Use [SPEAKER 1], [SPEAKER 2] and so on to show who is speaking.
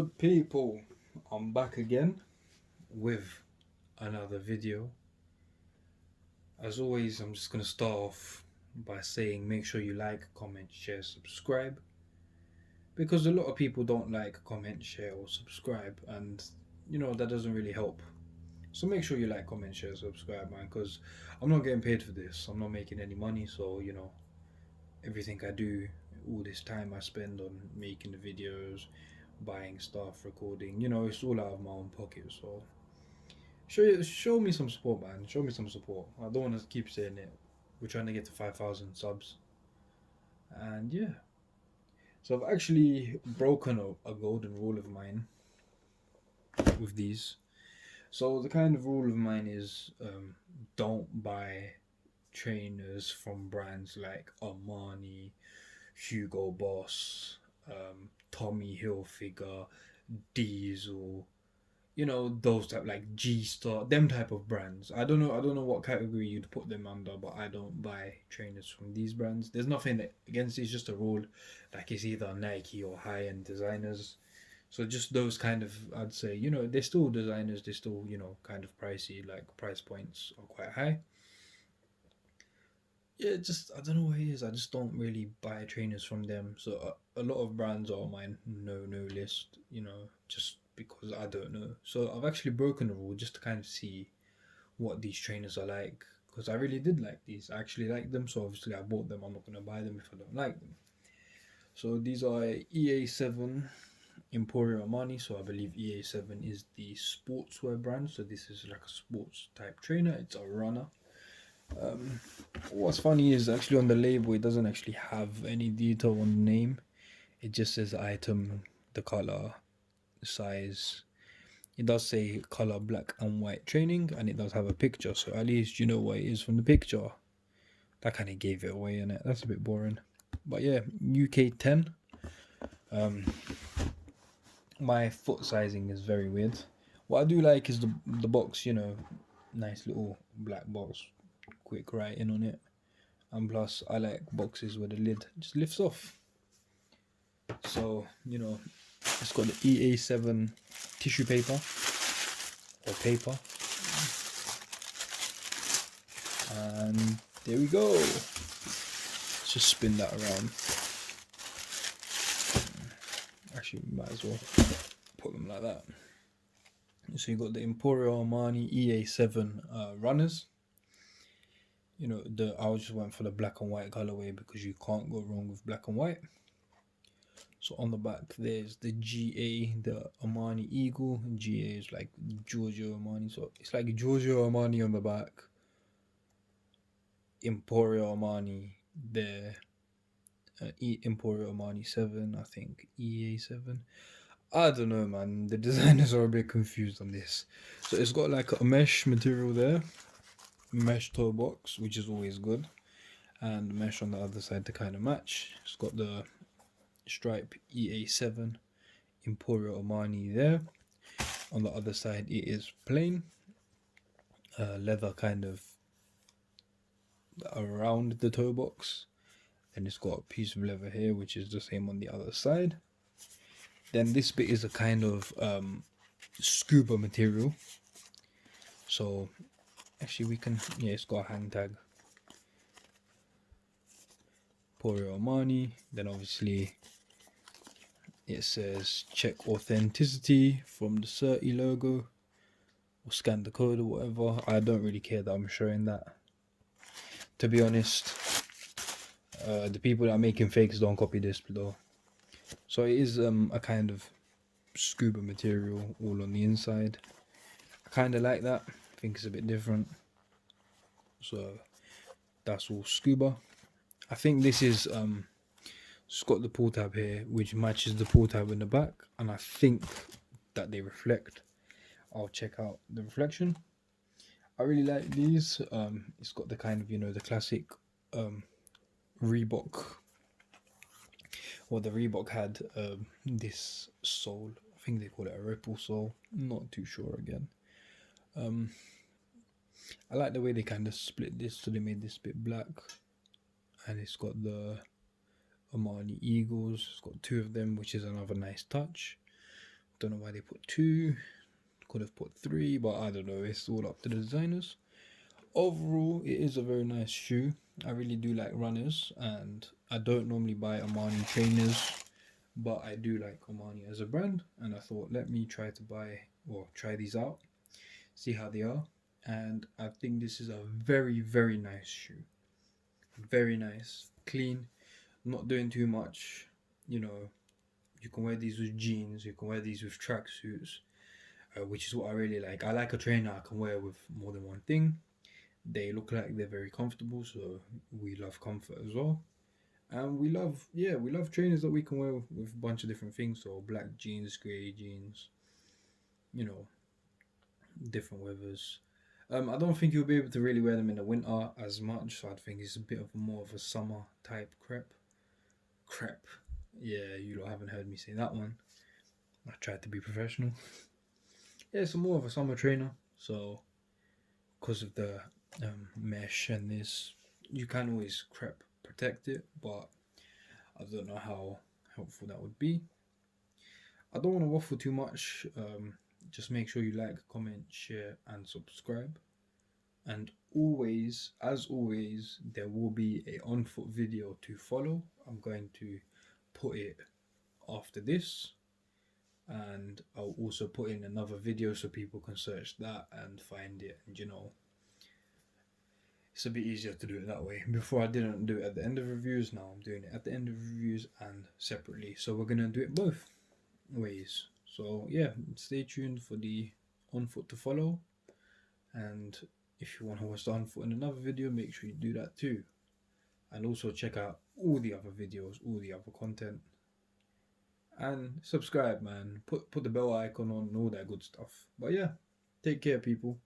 [SPEAKER 1] Good people, I'm back again with another video. As always, I'm just going to start off by saying make sure you like, comment, share, subscribe, because a lot of people don't like, comment, share, or subscribe, and that doesn't really help. So make sure you like, comment, share, subscribe, man, because I'm not getting paid for this. I'm not making any money, so everything I do, all this time I spend on making the videos, buying stuff, recording, it's all out of my own pocket. So show me some support, man. Show me some support. I don't want to keep saying it. We're trying to get to 5,000 subs, and yeah. So I've actually broken a golden rule of mine with these. So the kind of rule of mine is don't buy trainers from brands like Armani, Hugo Boss, Tommy Hilfiger, Diesel, those type like G Star, them type of brands. I don't know what category you'd put them under, but I don't buy trainers from these brands. There's nothing against it, it's just a rule. Like it's either Nike or high end designers. So just those kind of, I'd say, they're still designers, they're still, kind of pricey, like price points are quite high. Yeah, just I don't know what it is. I just don't really buy trainers from them. So a lot of brands are on my no list, just because I don't know. So I've actually broken the rule just to kind of see what these trainers are like, because I really did like these. I actually like them, so obviously I bought them. I'm not gonna buy them if I don't like them. So these are Ea7 Emporio Armani. So I believe Ea7 is the sportswear brand. So this is like a sports type trainer. It's a runner. Um, what's funny is actually on the label it doesn't actually have any detail on the name. It just says item, the color, the size. It does say color black and white training, and it does have a picture. So at least you know what it is from the picture. That kind of gave it away, innit? That's a bit boring. But yeah, UK 10. Um, my foot sizing is very weird. What I do like is the box. Nice little black box, quick writing on it. And plus I like boxes where the lid just lifts off. So it's got the Ea7 tissue paper or paper, and there we go. Let's just spin that around. Actually, might as well put them like that. So you got the Emporio Armani Ea7 runners. I just went for the black and white colorway because you can't go wrong with black and white. So on the back there's the GA, the Armani Eagle. GA is like Giorgio Armani, so it's like Giorgio Armani on the back, Emporio Armani there, Emporio Armani 7, I think Ea7. I don't know, man. The designers are a bit confused on this. So it's got like a mesh material there, mesh toe box, which is always good, and mesh on the other side to kind of match. It's got the stripe Ea7 Emporio Armani there. On the other side it is plain leather kind of around the toe box, and it's got a piece of leather here which is the same on the other side. Then this bit is a kind of scuba material. So actually we can, yeah, it's got a hang tag, Emporio Armani. Then obviously it says check authenticity from the CERTI logo, or scan the code or whatever. I don't really care that I'm showing that, to be honest. The people that are making fakes don't copy this though. So it is a kind of scuba material all on the inside. I kind of like that. I think it's a bit different. So that's all scuba. I think this is it's got the pull tab here which matches the pull tab in the back, and I think that they reflect. I'll check out the reflection. I really like these. It's got the kind of the classic Reebok, or the Reebok had this sole. I think they call it a ripple sole. Not too sure again. I like the way they kind of split this, so they made this bit black, and it's got the Armani Eagles. It's got two of them, which is another nice touch. Don't know why they put 2. Could have put 3, but I don't know. It's all up to the designers. Overall, it is a very nice shoe. I really do like runners, and I don't normally buy Armani trainers, but I do like Armani as a brand, and I thought let me try these out, see how they are. And I think this is a very, very nice shoe. Very nice, clean, not doing too much. You know, you can wear these with jeans, you can wear these with tracksuits, which is what I really like. I like a trainer I can wear with more than one thing. They look like they're very comfortable, so we love comfort as well. And we love trainers that we can wear with a bunch of different things. So black jeans, grey jeans, you know, different weathers. I don't think you'll be able to really wear them in the winter as much, so I think it's a bit of more of a summer type crepe. Crepe. Yeah, you lot haven't heard me say that one. I tried to be professional. Yeah, it's more of a summer trainer, so because of the mesh and this, you can always crepe protect it, but I don't know how helpful that would be. I don't want to waffle too much. Just make sure you like, comment, share, and subscribe. And always, as always, there will be a on foot video to follow. I'm going to put it after this, and I'll also put in another video so people can search that and find it. And you know, it's a bit easier to do it that way. Before I didn't do it at the end of reviews, now I'm doing it at the end of reviews and separately. So we're gonna do it both ways. So yeah, stay tuned for the on foot to follow, and if you want to watch the on foot in another video, make sure you do that too. And also check out all the other videos, all the other content, and subscribe, man. Put the bell icon on and all that good stuff. But yeah, take care, people.